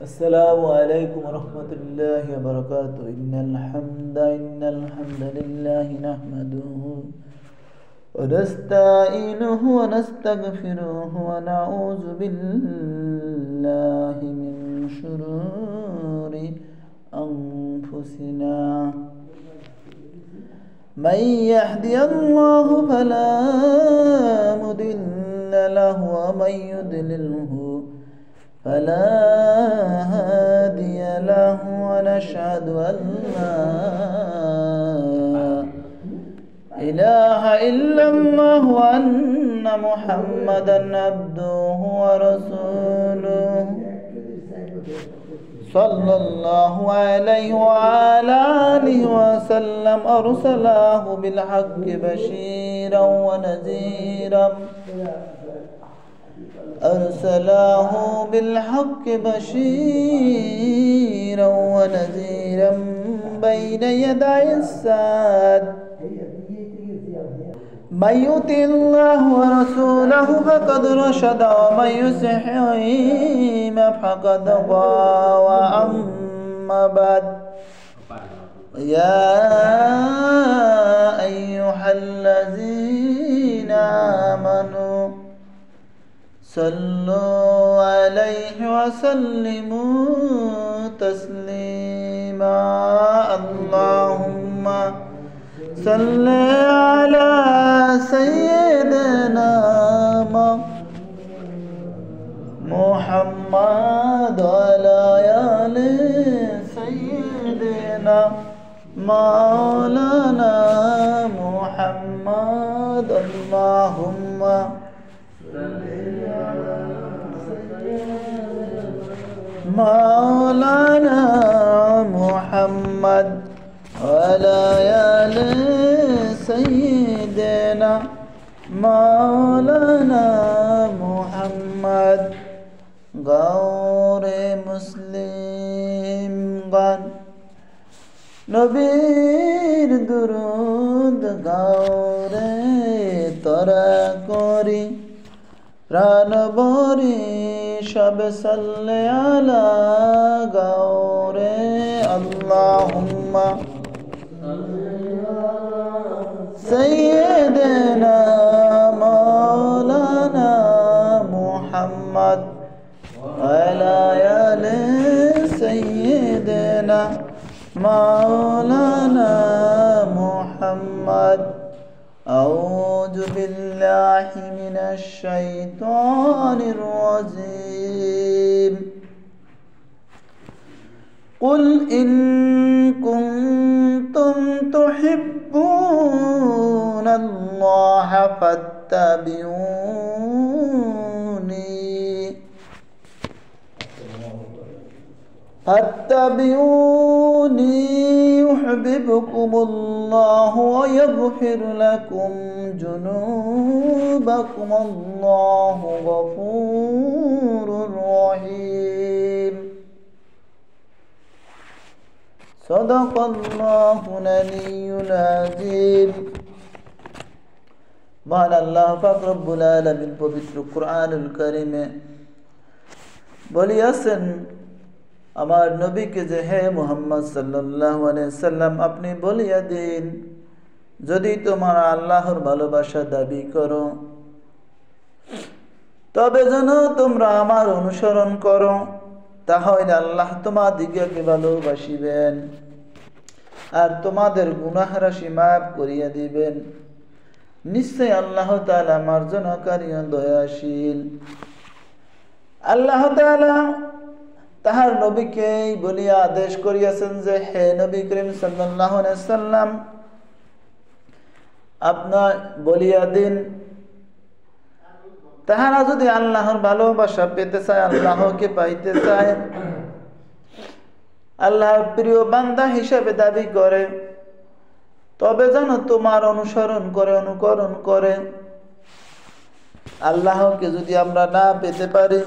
السلام عليكم ورحمة الله وبركاته. إن الحمد لله نحمده ونستعينه ونستغفره ونعوذ بالله من شرور أنفسنا. من يهدي الله فلا مضل له ومن يضلله فلا هادي له. ونشهد أن لا إله إلا الله وأن محمدا عبده ورسوله صلى الله عليه وعلى آله وسلم. أرسله بالحق بشيرا ونذيرا بين يدي الساعة. من يطع الله ورسوله فقد رشد ومن يطعهما فقد غوى. أما بعد، يا أيها الذين آمنوا صلوا عليه وسلموا تسليما. اللهم صل على سيدنا محمد وعلى آل سيدنا مولانا محمد. اللهم مولانا محمد وعلى آل سيدنا مولانا محمد. গৌরে মুসলিমগণ, নবীর দুরূদ গৌরে তরা করি প্রাণ ভরি সব সাল্লে আলা গৌরে। আল্লাহুম্মা সাইয়্যিদিনা মাওলানা মুহাম্মদ ওয়ালা আলি সাইয়্যিদিনা মাওলানা মুহাম্মদ। أعوذ بالله من الشيطان الرجيم. قل إن كنتم تحبون الله فاتبعوني يحببكم الله ويغفر لكم ذنوبكم. الله غفور رحيم. صدق الله العلي العظيم. মহান আল্লাহ পাক রব্বুল আলামিন পবিত্র কুরআনুল কারীমে বলিয়াছেন, আমার নবীকে যে, হে মুহাম্মদ সাল্লাল্লাহু আলাইহি সাল্লাম, আপনি বলিয়া দিন, যদি তোমরা আল্লাহর ভালোবাসা দাবি করো তবে যেন তোমরা আমার অনুসরণ করো, তাহলে আল্লাহ তোমাদিগকে ভালোবাসিবেন আর তোমাদের গুনাহ রাশি মাফ করিয়া দিবেন। নিশ্চয় আল্লাহ তাআলা মার্জনাকারী ও দয়াশীল। আল্লাহ তাআলা তাহার নবীকে বলিয়া আদেশ করিয়াছেন যে, হে নবী করিম সাল্লাল্লাহু আলাইহি সাল্লাম, আপনার বলিয়া দিন, তাহারা যদি আল্লাহর ভালোবাসা পেতে চায়, আল্লাহকে পাইতে চায়, আল্লাহর প্রিয় বান্দা হিসেবে দাবি করে, তবে যেন তোমার অনুসরণ করে, অনুকরণ করে। আল্লাহকে যদি আমরা না পেতে পারি,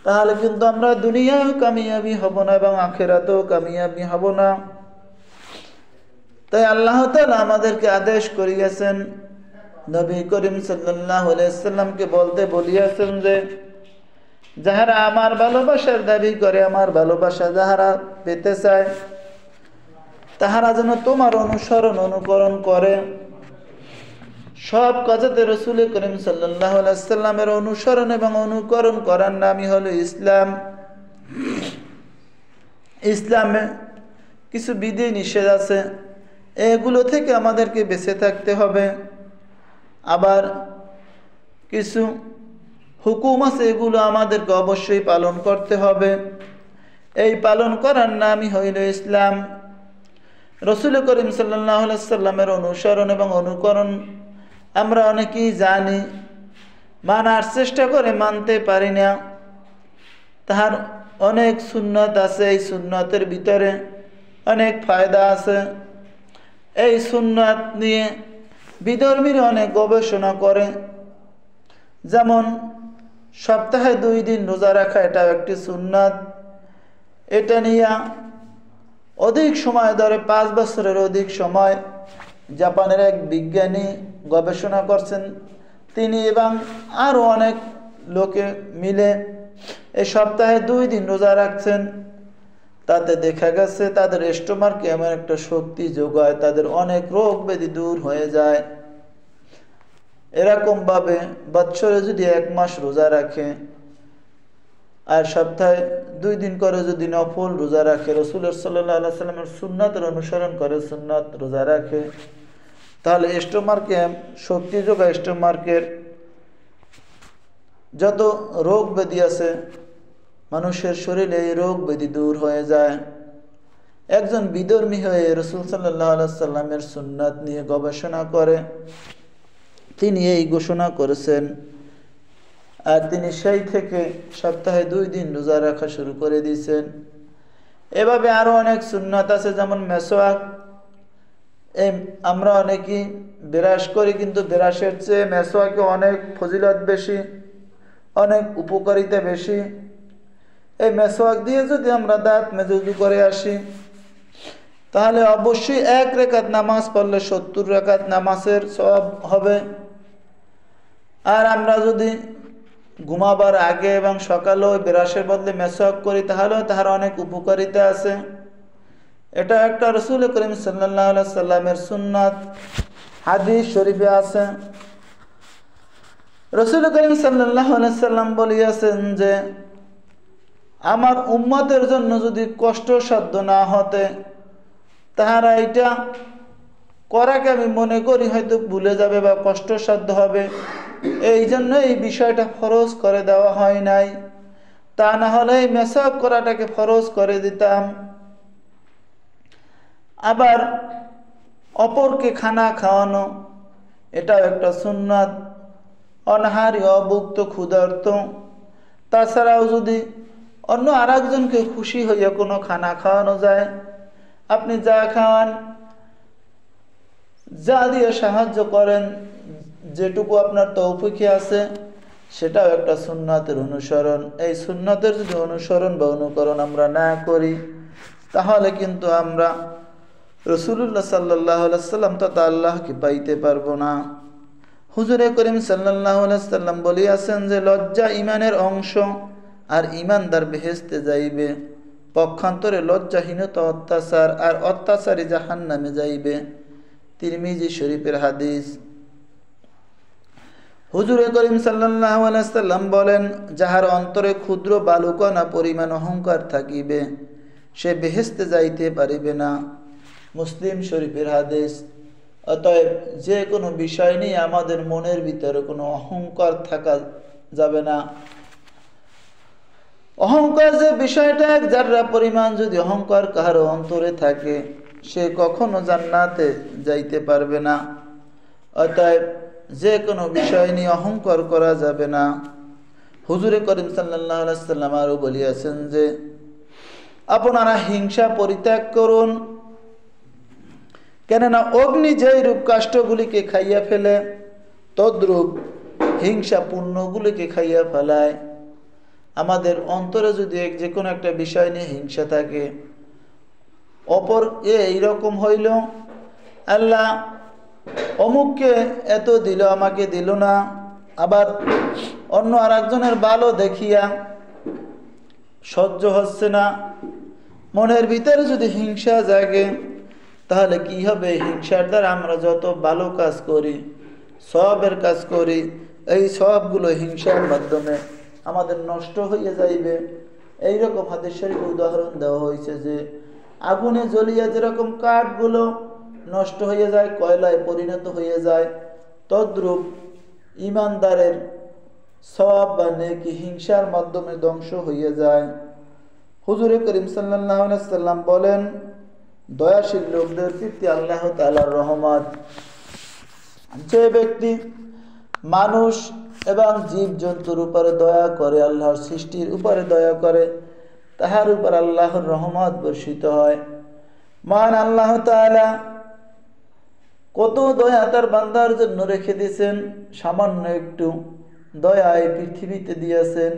তাহলে কিন্তু আমরা দুনিয়ায় কামিয়াবি হব না এবং আখিরাতেও কামিয়াবি হব না। তাই আল্লাহ তাআলা আমাদেরকে আদেশ করিয়াছেন, নবী করিম সাল্লাল্লাহু আলাইহি সাল্লামকে বলতে বলিয়াছেন যে, যাহারা আমার ভালোবাসার দাবি করে, আমার ভালোবাসা যাহারা পেতে চায়, তাহারা যেন তোমার অনুসরণ অনুকরণ করে। সব কাজেতে রাসূল করিম সাল্লাল্লাহু আলাইহি ওয়াসাল্লামের অনুসরণ এবং অনুকরণ করার নামই হলো ইসলাম। ইসলামে কিছু বিধি নিষেধ আছে, এগুলো থেকে আমাদেরকে বেঁচে থাকতে হবে। আবার কিছু হুকুম আছে, এগুলো আমাদেরকে অবশ্যই পালন করতে হবে। এই পালন করার নামই হইল ইসলাম। রাসূল করিম সাল্লাল্লাহু আলাইহি ওয়াসাল্লামের অনুসরণ এবং অনুকরণ আমরা অনেকেই জানি, মানার চেষ্টা করে মানতে পারি না। তাহার অনেক সুন্নত আছে, এই সুন্নতের ভিতরে অনেক ফায়দা আছে। এই সুন্নত নিয়ে বিধর্মীরা অনেক গবেষণা করে। যেমন সপ্তাহে 2 দিন রোজা রাখা, এটাও একটি সুন্নত। এটা নিয়ে অধিক সময় ধরে 5 বছরের অধিক সময় জাপানের এক বিজ্ঞানী গবেষণা করছেন। তিনি এবং আরও অনেক লোকে মিলে এই সপ্তাহে 2 দিন রোজা রাখছেন। তাতে দেখা গেছে তাদের স্টোমাকে এমন একটা শক্তি যোগায়, তাদের অনেক রোগ ব্যাধি দূর হয়ে যায়। এরকমভাবে বৎসরে যদি 1 মাস রোজা রাখে আর সপ্তাহে 2 দিন করে যদি নফল রোজা রাখে, রাসূল সাল্লাল্লাহু আলাইহি ওয়াসাল্লামের সুন্নাতের অনুসরণ করে সুন্নাত রোজা রাখে, তাহলে স্টোমাকে শক্তি যোগায়। স্টোমার্কের যত রোগ ব্যাধি আছে মানুষের শরীরে, এই রোগ ব্যাধি দূর হয়ে যায়। একজন বিধর্মী হয়ে রাসূল সাল্লাল্লাহু আলাইহি ওয়াসাল্লামের সুন্নাত নিয়ে গবেষণা করে তিনি এই ঘোষণা করেছেন, আর তিনি সেই থেকে সপ্তাহে 2 দিন রোজা রাখা শুরু করে দিয়েছেন। এভাবে আরও অনেক সুন্নাত আছে, যেমন মেসওয়াক। আমরা অনেকেই ব্রাশ করি, কিন্তু ব্রাশের চেয়ে মেসওয়াকে অনেক ফজিলত বেশি, অনেক উপকারিতা বেশি। এই মেসওয়াক দিয়ে যদি আমরা দাঁত মেজে উযু করে আসি, তাহলে অবশ্যই 1 রাকাত নামাজ পড়লে 70 রাকাত নামাজের সওয়াব হবে। আর আমরা যদি ঘুমাবার আগে এবং সকালে ওই ব্রাশের বদলে মেসওয়াক করি, তাহলেও তাহার অনেক উপকারিতা আছে। এটা একটা রাসূল করিম সাল্লাল্লাহু আলাইহি ওয়াসাল্লামের সুন্নাত, হাদিস শরীফে আছে। রাসূল করিম সাল্লাল্লাহু আলাইহি ওয়াসাল্লাম বলিয়াছেন যে, আমার উম্মতের জন্য যদি কষ্টসাধ্য না হতে, তাহারা এটা করাকে আমি মনে করি হয়তো ভুলে যাবে বা কষ্টসাধ্য হবে, এই জন্য এই বিষয়টা ফরজ করে দেওয়া হয় নাই। তা না হলে এই মেসওয়াক করাটাকে ফরজ করে দিতাম। আবার অপরকে খানা খাওয়ানো, এটাও একটা সুন্নাত। অনাহারী, অভুক্ত, ক্ষুধার্ত, তাছাড়াও যদি অন্য আরেকজনকে খুশি হইয়া কোনো খানা খাওয়ানো যায়, আপনি যা খাওয়ান, যা দিয়ে সাহায্য করেন, যেটুকু আপনার তৌফিকে আছে, সেটাও একটা সুন্নাতের অনুসরণ। এই সুন্নাতের যদি অনুসরণ বা অনুকরণ আমরা না করি, তাহলে কিন্তু আমরা রাসূলুল্লাহ সাল্লাল্লাহু আলাইহি ওয়াসাল্লাম তথা আল্লাহকে পাইতে পারবো না। হুজুরে করিম সাল্লাল্লাহু আলাইহি ওয়াসাল্লাম বলিয়াছেন যে, লজ্জা ঈমানের অংশ, আর ঈমানদার বেহেশতে যাইবে। পক্ষান্তরে লজ্জাহীনতা অত্যাচার, আর অত্যাচারী জাহান্নামে যাইবে। তিরমিজি শরীফের হাদিস। হুজুরে করিম সাল্লাল্লাহু আলাইহি ওয়াসাল্লাম বলেন, যাহার অন্তরে ক্ষুদ্র বালুকণা পরিমাণ অহংকার থাকিবে, সে বেহেশতে যাইতে পারিবে না। মুসলিম শরীফের হাদিস। অতএব যে কোনো বিষয় নিয়ে আমাদের মনের ভিতরে কোনো অহংকার থাকা যাবে না। অহংকার যে বিষয়টা, এক জাররা পরিমাণ যদি অহংকার কারো অন্তরে থাকে, সে কখনো জান্নাতে যাইতে পারবে না। অতএব যে কোনো বিষয় নিয়ে অহংকার করা যাবে না। হুজুরে করিম সাল্লাল্লাহু আলাইহি ওয়াসাল্লাম আরও বলিয়াছেন যে, আপনারা হিংসা পরিত্যাগ করুন, কেননা অগ্নি যেই রূপ কাষ্ঠগুলিকে খাইয়া ফেলে, তদ্রূপ হিংসা পুণ্যগুলিকে খাইয়া ফেলায়। আমাদের অন্তরে যদি যে কোনো একটা বিষয় নিয়ে হিংসা থাকে, অপর এইরকম হইল, আল্লাহ অমুককে এত দিল, আমাকে দিল না। আবার অন্য আরেকজনের ভালো দেখিয়া সহ্য হচ্ছে না, মনের ভিতরে যদি হিংসা জাগে, তাহলে কি হবে? হিংসার দ্বারা আমরা যত ভালো কাজ করি, সবের কাজ করি, এই সবগুলো হিংসার মাধ্যমে আমাদের নষ্ট হয়ে যাইবে। এইরকম হাদিস শরীফে উদাহরণ দেওয়া হয়েছে যে আগুনে জ্বলিয়ে যেরকম কাঠগুলো নষ্ট হয়ে যায়, কয়লায় পরিণত হয়ে যায়, তদ্রূপ ইমানদারের সওয়াব বা নেকি হিংসার মাধ্যমে ধ্বংস হয়ে যায়। হুজুরে করিম সাল্লাল্লাহু আলাইহি সাল্লাম বলেন, দয়াশীল লোকদের প্রতি আল্লাহ তাআলার রহমত। যে ব্যক্তি মানুষ এবং জীব জন্তুর উপরে দয়া করে, আল্লাহর সৃষ্টির উপরে দয়া করে, তাহার উপর আল্লাহর রহমত বর্ষিত হয়। মহান আল্লাহ তাআলা কত দয়া তার বান্দার জন্য রেখে দিয়েছেন, সামান্য একটু দয়া এই পৃথিবীতে দিয়েছেন।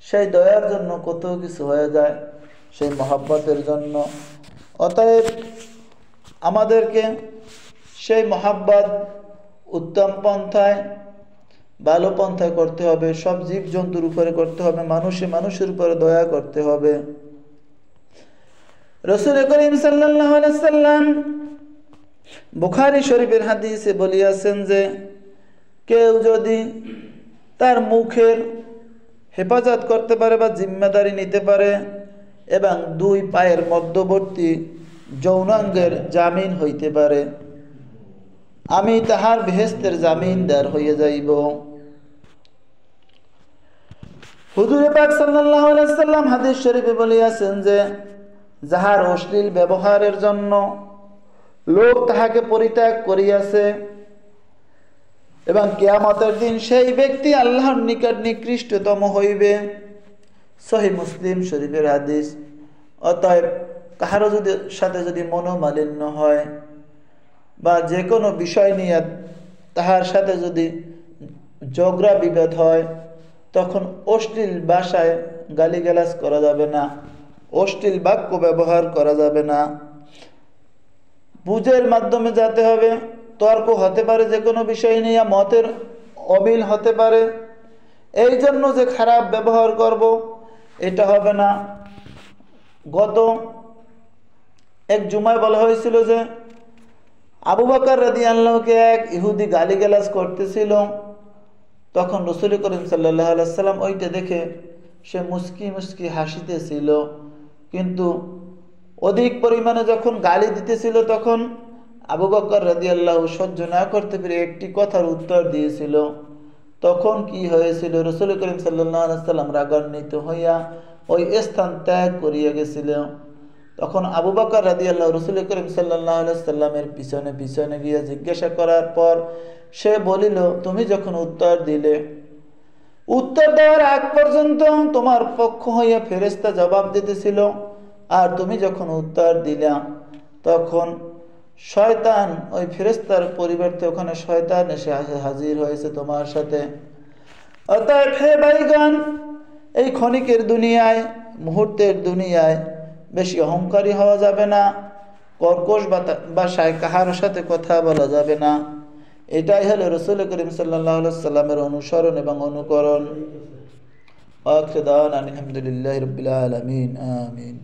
সেই দয়ার জন্য কত কিছু হয়ে যায়, সেই মহব্বতের জন্য। অতএব আমাদেরকে সেই মহব্বত উত্তম পন্থায়, ভালো পন্থায় করতে হবে। সব জীব জন্তুর উপরে করতে হবে, মানুষের উপরে দয়া করতে হবে। রাসূল করিম সাল্লাল্লাহু আলাইহি সাল্লাম বুখারী শরীফের হাদিসে বলিয়াছেন যে কেউ যদি তার মুখের হেফাজত করতে পারে বা জিম্মাদারি নিতে পারে এবং দুই পায়ের মধ্যবর্তী যৌনাঙ্গের জামিন হইতে পারে, আমি তাহার বেহেশতের জামিনদার হইয়া যাইব। হুজুরে পাক সাল্লাল্লাহু আলাইহি সাল্লাম হাদিস শরীফে বলিয়াছেন যে যাহার অশ্লীল ব্যবহারের জন্য লোক তাহাকে পরিত্যাগ করিয়াছে এবং কিয়ামতের দিন সেই ব্যক্তি আল্লাহর নিকট নিকৃষ্টতম হইবে। সহিহ মুসলিম শরীফের হাদিস। অতএব কাহারও সাথে যদি মনোমালিন্য হয় বা যে কোনো বিষয় নিয়ে তাহার সাথে যদি ঝগড়া বিবাদ হয়, তখন অশ্লীল ভাষায় গালিগালাজ করা যাবে না, অশ্লীল বাক্য ব্যবহার করা যাবে না। বুঝের মাধ্যমে যেতে হবে। তর্ক হতে পারে, যে কোনো বিষয় নিয়ে মতের অমিল হতে পারে, এই জন্য যে খারাপ ব্যবহার করব, এটা হবে না। গত এক জুমায় বলা হয়েছিল যে আবু বকর রাদিয়াল্লাহুকে এক ইহুদি গালিগালাজ করতেছিল। তখন রাসূল করিম সাল্লাল্লাহু আলাইহি সাল্লাম ওইটা দেখে সে মুস্কি মুস্কি হাসিতেছিল, কিন্তু অধিক পরিমাণে যখন গালি দিতেছিল তখন আবু বকর রাদিয়াল্লাহু সহ্য না করতে পেরে একটি কথার উত্তর দিয়েছিল। তখন কি হয়েছিল? রাসূল করিম সাল্লাল্লাহু আলাইহি সাল্লাম রাগান্বিত হইয়া ওই স্থান ত্যাগ করিয়া গেছিল। তখন আবু বকর রাদিয়াল্লাহু রাসূল করিম সাল্লাল্লাহু আলাইহি সাল্লামের পিছনে পিছনে গিয়ে জিজ্ঞাসা করার পর সে বলিল, তুমি যখন উত্তর দিলে, উত্তর দেওয়ার আগ পর্যন্ত তোমার পক্ষ হইয়া ফেরেশতা জবাব দিতেছিল, আর তুমি যখন উত্তর দিলা তখন শয়তান, ওই ফেরেশতার পরিবর্তে ওখানে শয়তান এসে হাজির হয়েছে তোমার সাথে। অতএব হে ভাইগণ, এই ক্ষণিকের দুনিয়ায়, মুহূর্তের দুনিয়ায় বেশি অহংকারী হওয়া যাবে না, কর্কশ ভাষায় কাহার সাথে কথা বলা যাবে না। এটাই হলো রাসূল করিম সাল্লাল্লাহু আলাইহি সাল্লামের অনুসরণ এবং অনুকরণ। আখির দাওয়ানা আলহামদুলিল্লাহি রাব্বিল আলামিন। আমিন।